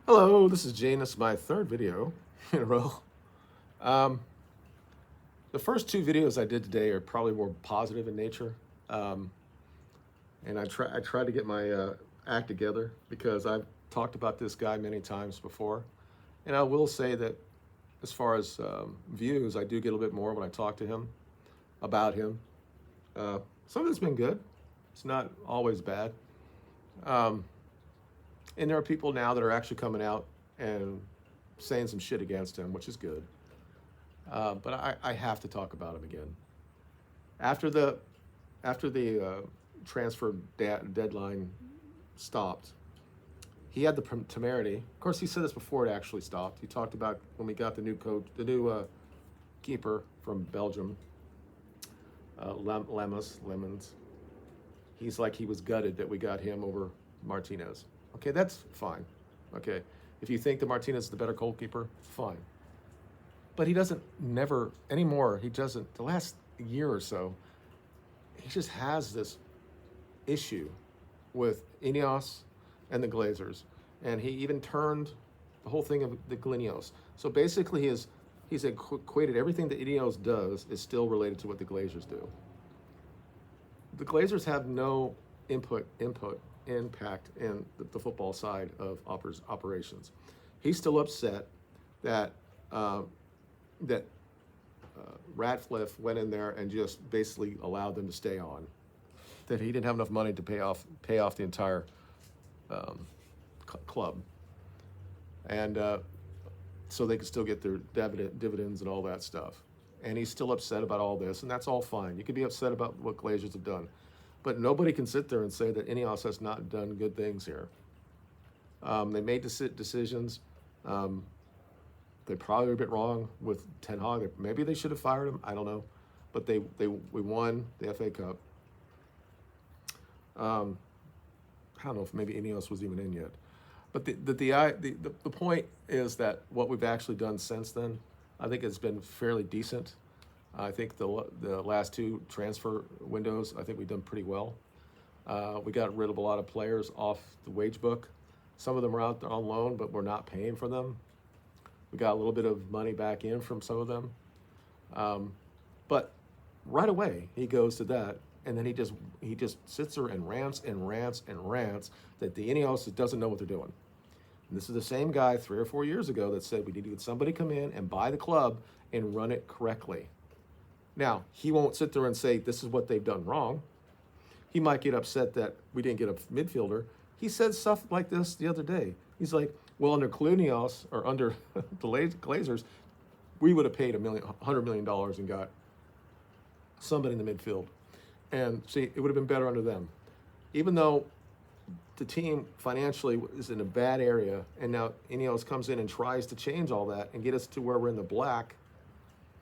Hello, this is Jane. This is my third video in a row. Um, the first two videos I did today are probably more positive in nature, um, and I tried to get my act together because I've talked about this guy many times before, and I will say that as far as views, I do get a little bit more when I talk to him about him. Some of it's been good; it's not always bad. Um, and there are people now that are actually coming out and saying some shit against him, which is good. But I have to talk about him again. After the after the transfer deadline stopped, he had the temerity. Of course, he said this before it actually stopped. He talked about when we got the new coach, the new keeper from Belgium, Lemons. He's like he was gutted that we got him over Martinez. Okay, that's fine. Okay, if you think that Martinez is the better goalkeeper, fine. But he doesn't never anymore. He doesn't. The last year or so, he just has this issue with Ineos and the Glazers, and he even turned the whole thing of the Glinios. So basically, he's equated everything that Ineos does is still related to what the Glazers do. The Glazers have no impact in the football side of operations. He's still upset that that Radcliffe went in there and just basically allowed them to stay on. That he didn't have enough money to pay off the entire club, and so they could still get their dividends and all that stuff. And he's still upset about all this, and that's all fine. You can be upset about what Glazers have done, but nobody can sit there and say that Ineos has not done good things here. They made decisions. They probably were a bit wrong with Ten Hag. Maybe they should have fired him. I don't know, but we won the FA Cup. I don't know if maybe Ineos was even in yet, but the point is that what we've actually done since then, I think it's been fairly decent. I think the last two transfer windows, I think we've done pretty well. We got rid of a lot of players off the wage book. Some of them are out there on loan, but we're not paying for them. We got a little bit of money back in from some of them. But right away, he goes to that, and then he just sits there and rants and rants and rants that the Ineos doesn't know what they're doing. And this is the same guy 3 or 4 years ago that said we need to get somebody come in and buy the club and run it correctly. Now, he won't sit there and say this is what they've done wrong. He might get upset that we didn't get a midfielder. He said stuff like this the other day. He's like, well, under Clunios or under the Glazers, we would have paid $100 million and got somebody in the midfield. And see, it would have been better under them. Even though the team financially is in a bad area, and now Ineos comes in and tries to change all that and get us to where we're in the black.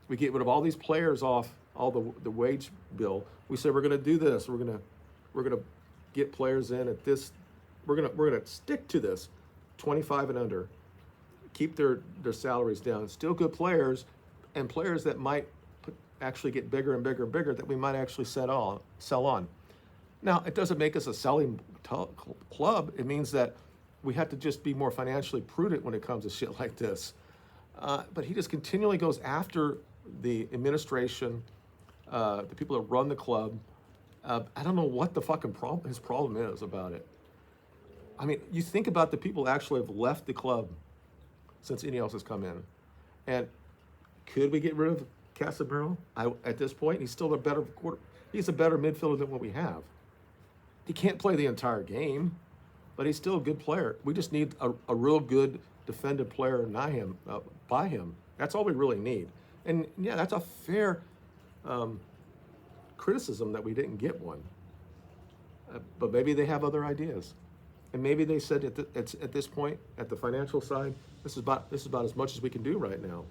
We get rid of all these players off all the wage bill. We say we're going to do this. We're going to get players in at this. We're going to stick to this, 25 and under. Keep their salaries down. Still good players, and players that might actually get bigger and bigger and bigger that we might actually sell on. Now, it doesn't make us a selling club. It means that we have to just be more financially prudent when it comes to shit like this. But he just continually goes after the administration, the people that run the club. I don't know what the fucking his problem is about it. I mean, you think about the people that actually have left the club since Ineos has come in. And could we get rid of Casemiro? At this point, he's still he's a better midfielder than what we have. He can't play the entire game, but he's still a good player. We just need a real good defended player by him. That's all we really need. And yeah, that's a fair criticism that we didn't get one. But maybe they have other ideas. And maybe they said at this point, at the financial side, this is about as much as we can do right now.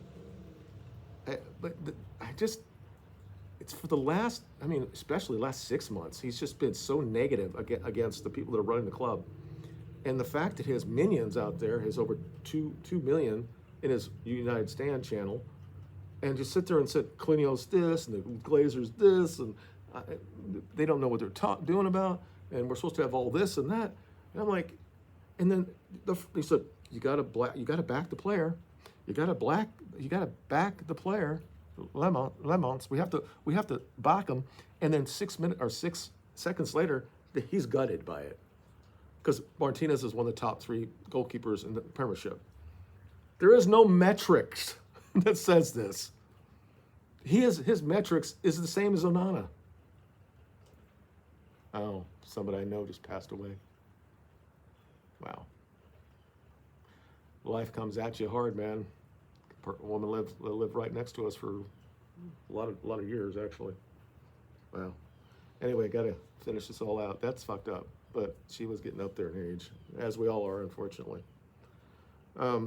It's for the last, I mean, especially the last 6 months, he's just been so negative against the people that are running the club. And the fact that his minions out there has over 2 million in his United Stand channel, and just sit there and say, Clunios this, and the Glazers this, and they don't know what they're doing about, and we're supposed to have all this and that. And I'm like, and then he said, you got to back the player. You got to back the player. Lemons. We have to back him. And then 6 seconds later, he's gutted by it, because Martinez is one of the top 3 goalkeepers in the Premiership. There is no metrics that says this. His metrics is the same as Onana. Oh, somebody I know just passed away. Wow. Life comes at you hard, man. A woman lived right next to us for a lot of years, actually. Wow. Anyway, got to finish this all out. That's fucked up, but she was getting up there in age, as we all are, unfortunately. I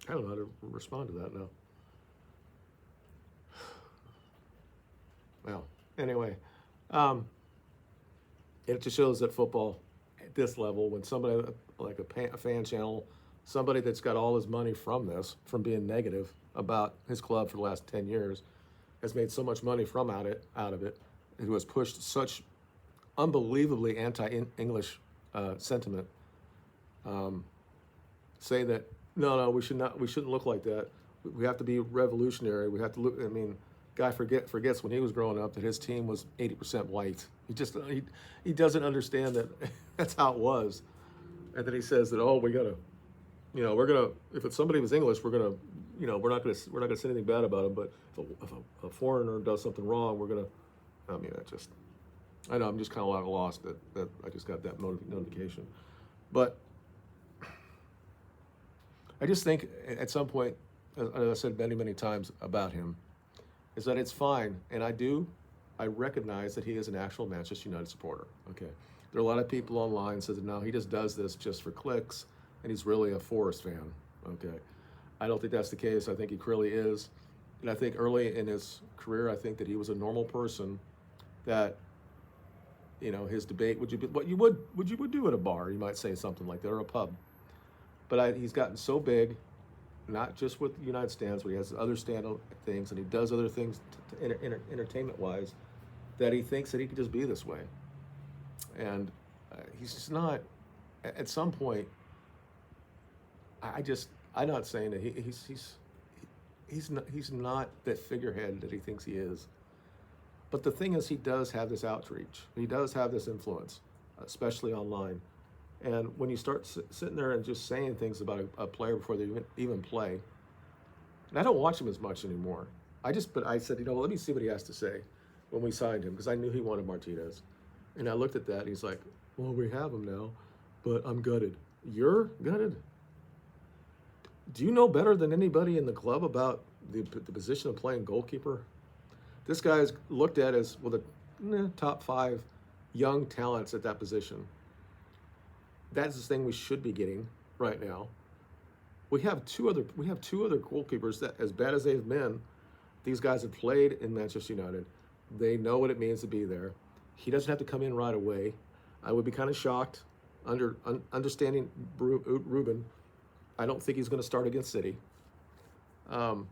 don't know how to respond to that now. Well, anyway, it just shows that football at this level, when somebody like a fan channel, somebody that's got all his money from being negative about his club for the last 10 years, has made so much money out of it, who has pushed such unbelievably anti-English sentiment, say that no, we shouldn't look like that. We have to be revolutionary. We have to look. I mean, guy forgets when he was growing up that his team was 80% white. He doesn't understand that that's how it was, and then he says that, oh, we gotta, if somebody was English, we're not gonna say anything bad about him, but if a foreigner does something wrong, I know I'm just kind of lost that I just got that notification, but I just think at some point, as I said many times about him, is that it's fine, and I recognize that he is an actual Manchester United supporter. Okay, there are a lot of people online that says that no, he just does this just for clicks, and he's really a Forest fan. Okay, I don't think that's the case. I think he clearly is, and I think early in his career, I think that he was a normal person. That, his debate would you would do at a bar? You might say something like that, or a pub. But he's gotten so big, not just with United stands, but he has other stand things, and he does other things entertainment-wise, that he thinks that he could just be this way. And he's just not. At some point, I'm not saying that he's not that figurehead that he thinks he is. But the thing is, he does have this outreach. He does have this influence, especially online. And when you start sitting there and just saying things about a player before they even play, and I don't watch him as much anymore. But I said, let me see what he has to say when we signed him, because I knew he wanted Martinez. And I looked at that, and he's like, well, we have him now, but I'm gutted. You're gutted? Do you know better than anybody in the club about the position of playing goalkeeper? This guy's looked at as the top 5 young talents at that position. That's the thing we should be getting right now. We have two other goalkeepers that, as bad as they've been, these guys have played in Manchester United. They know what it means to be there. He doesn't have to come in right away. I would be kind of shocked, understanding Ruben. I don't think he's going to start against City. But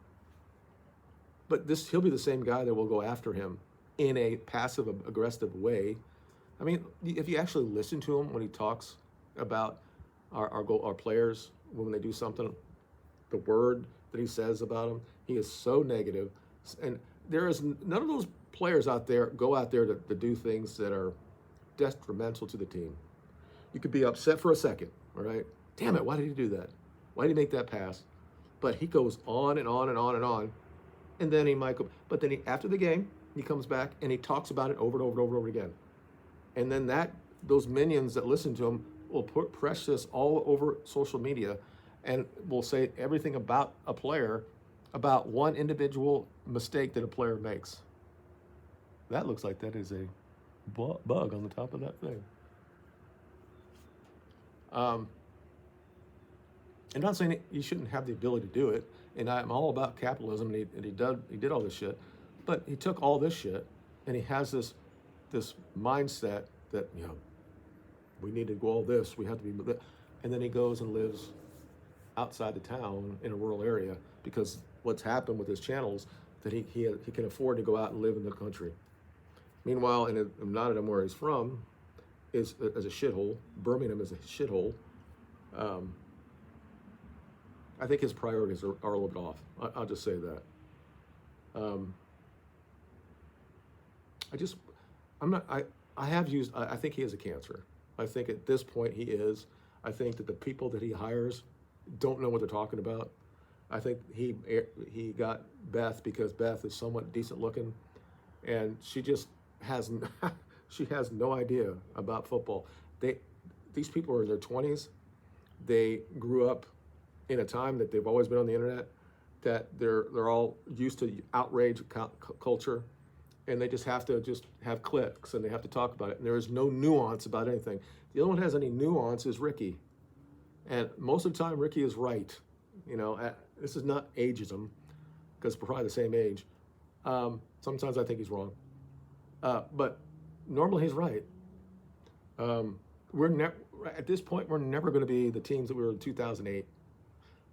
he'll be the same guy that will go after him in a passive, aggressive way. I mean, if you actually listen to him when he talks about our players, when they do something, the word that he says about them, he is so negative. And there is none of those players go out there to do things that are detrimental to the team. You could be upset for a second, all right? Damn it, why did he do that? Why did he make that pass? But he goes on and on and on and on. And then he might go, but then after the game, he comes back and he talks about it over and over and over again. And then those minions that listen to him will press this all over social media and will say everything about a player, about one individual mistake that a player makes. That looks like that is a bug on the top of that thing. I'm not saying that you shouldn't have the ability to do it, and I'm all about capitalism, and he did all this shit, but he took all this shit, and he has this mindset that, we need to do all this, we have to be, and then he goes and lives outside the town in a rural area because what's happened with his channels that he can afford to go out and live in the country. Meanwhile, in Nottingham, where he's from, is a shithole. Birmingham is a shithole. Um, I think his priorities are a little bit off. I'll just say that. Um, I just, I'm not, I have used, I think he has a cancer. I think at this point he is. I think that the people that he hires don't know what they're talking about. I think he got Beth because Beth is somewhat decent looking, and she just has she has no idea about football. These people are in their 20s. They grew up in a time that they've always been on the internet, that they're all used to outrage culture, and they just have to just have clicks and they have to talk about it. And there is no nuance about anything. The only one that has any nuance is Ricky, and most of the time Ricky is right. This is not ageism, because we're probably the same age. Sometimes I think he's wrong, but normally he's right. We're at this point, we're never going to be the teams that we were in 2008,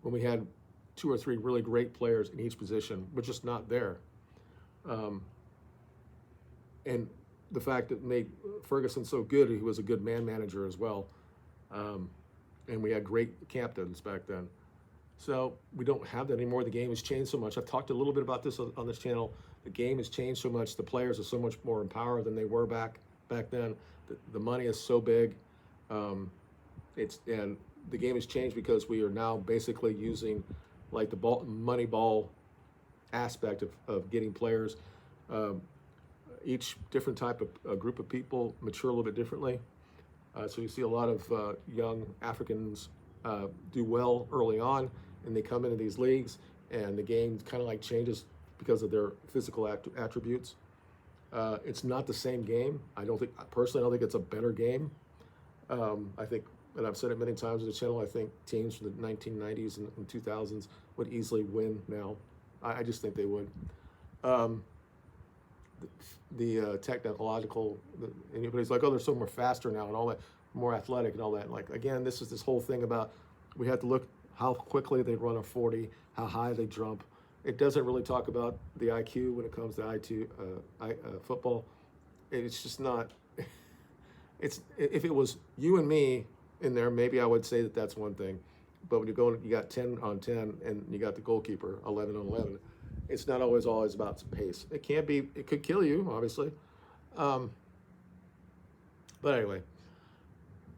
when we had 2 or 3 really great players in each position. We're just not there. And the fact that made Ferguson so good, he was a good man manager as well. And we had great captains back then. So we don't have that anymore. The game has changed so much. I've talked a little bit about this on this channel. The game has changed so much. The players are so much more empowered than they were back then. The money is so big. And the game has changed because we are now basically using like the money ball aspect of getting players. Each different type of group of people mature a little bit differently. So you see a lot of young Africans do well early on, and they come into these leagues, and the game kind of like changes because of their physical attributes. It's not the same game. I don't think it's a better game. I think, and I've said it many times on the channel, I think teams from the 1990s and 2000s would easily win now. I just think they would. The technological, anybody's like, oh, they're so more faster now and all that, more athletic and all that. Like, again, this is this whole thing about we have to look how quickly they run a 40, how high they jump. It doesn't really talk about the IQ when it comes to football. It's just not. If it was you and me in there, maybe I would say that that's one thing. But when you got 10 on 10 and you got the goalkeeper 11 on 11, it's not always about pace. It can be. It could kill you, obviously. But anyway,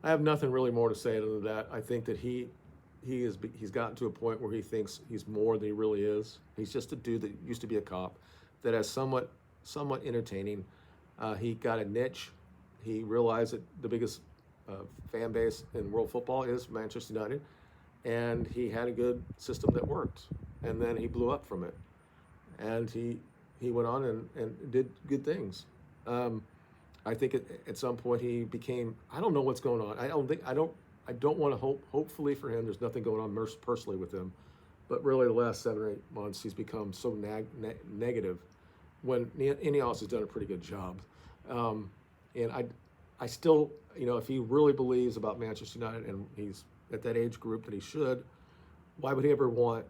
I have nothing really more to say other than that. I think that he's gotten to a point where he thinks he's more than he really is. He's just a dude that used to be a cop, that is somewhat entertaining. He got a niche. He realized that the biggest fan base in world football is Manchester United, and he had a good system that worked. And then he blew up from it, and he went on and did good things. I think at some point he became. I don't know what's going on. I don't want to hope. Hopefully for him, there's nothing going on personally with him, but really the last 7 or 8 months he's become so negative. When Ineos has done a pretty good job, and I still, if he really believes about Manchester United and he's at that age group that he should, why would he ever want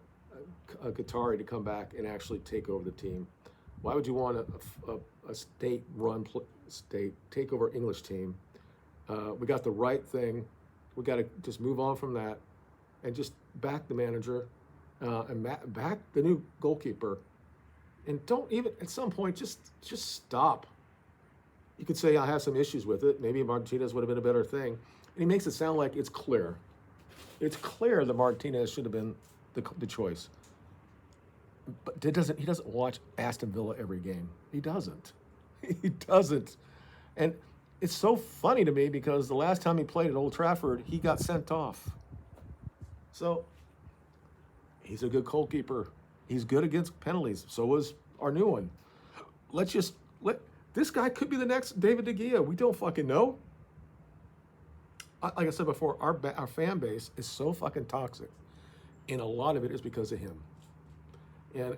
a Qatari to come back and actually take over the team? Why would you want a state-run take over English team? We got the right thing. We got to just move on from that and just back the manager and back the new goalkeeper. And don't even, at some point, just stop. You could say I have some issues with it. Maybe Martinez would have been a better thing. And he makes it sound like it's clear. It's clear that Martinez should have been the choice. But he doesn't watch Aston Villa every game. He doesn't. He doesn't. And it's so funny to me because the last time he played at Old Trafford, he got sent off. So he's a good goalkeeper. He's good against penalties. So was our new one. This guy could be the next David De Gea. We don't fucking know. Like I said before, our fan base is so fucking toxic. And a lot of it is because of him. And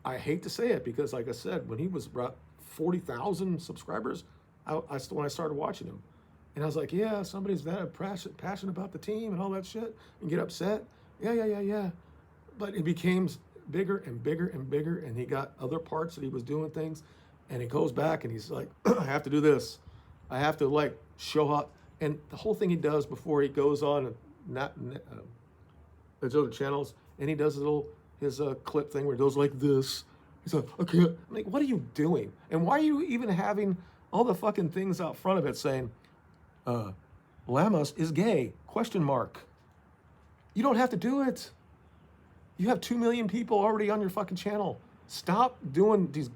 I hate to say it because, like I said, when he was about 40,000 subscribers, when I started watching him. And I was like, yeah, somebody's that passionate about the team and all that shit and get upset. Yeah. But it became bigger and bigger and bigger, and he got other parts that he was doing things. And he goes back and he's like, I have to do this. I have to show up. And the whole thing he does before he goes on there's other channels, and he does his clip thing where he goes like this. He's like, okay, I'm like, what are you doing? And why are you even having all the fucking things out front of it saying, Lamos is gay, question mark. You don't have to do it. You have 2 million people already on your fucking channel. Stop doing these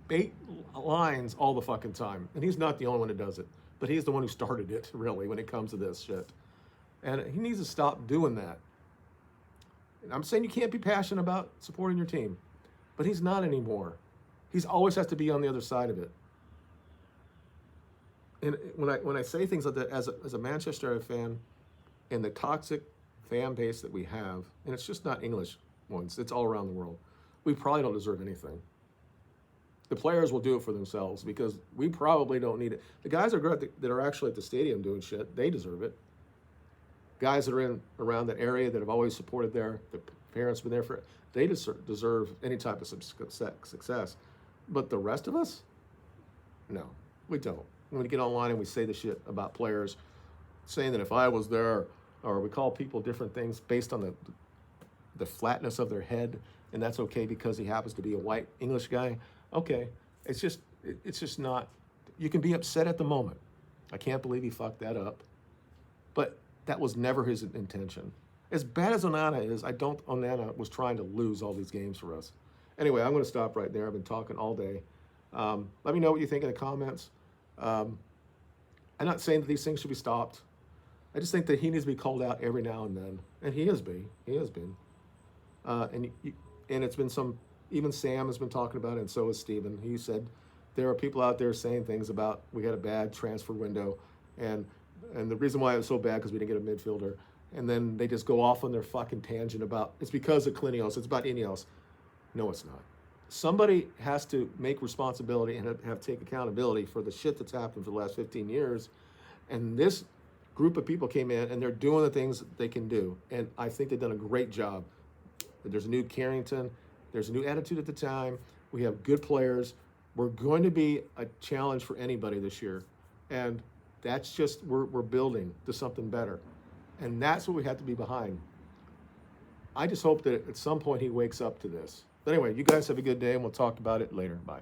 bait lines all the fucking time. And he's not the only one who does it, but he's the one who started it, really, when it comes to this shit. And he needs to stop doing that. And I'm saying you can't be passionate about supporting your team, but he's not anymore. He's always has to be on the other side of it. And when I say things like that, as a Manchester United fan, and the toxic fan base that we have, and it's just not English ones, it's all around the world, we probably don't deserve anything. The players will do it for themselves because we probably don't need it. The guys that are actually at the stadium doing shit, they deserve it. Guys that are around that area that have always supported their parents been there for, they deserve any type of success. But the rest of us, no, we don't. When we get online and we say the shit about players, saying that if I was there, or we call people different things based on the flatness of their head, and that's okay because he happens to be a white English guy. Okay, it's just not. You can be upset at the moment. I can't believe he fucked that up, but that was never his intention. As bad as Onana is, Onana was trying to lose all these games for us. Anyway, I'm going to stop right there. I've been talking all day. Let me know what you think in the comments. I'm not saying that these things should be stopped. I just think that he needs to be called out every now and then, and he has been. And it's been even Sam has been talking about it, and so has Steven. He said there are people out there saying things about we had a bad transfer window, and the reason why it was so bad because we didn't get a midfielder, and then they just go off on their fucking tangent about it's because of Klinios, it's about Ineos. No, it's not. Somebody has to make responsibility and have take accountability for the shit that's happened for the last 15 years, and this group of people came in and they're doing the things that they can do, and I think they've done a great job. There's a new Carrington, there's a new attitude at the time, we have good players, we're going to be a challenge for anybody this year, and that's just, we're building to something better, and that's what we have to be behind. I just hope that at some point he wakes up to this. But anyway, you guys have a good day, and we'll talk about it later. Bye.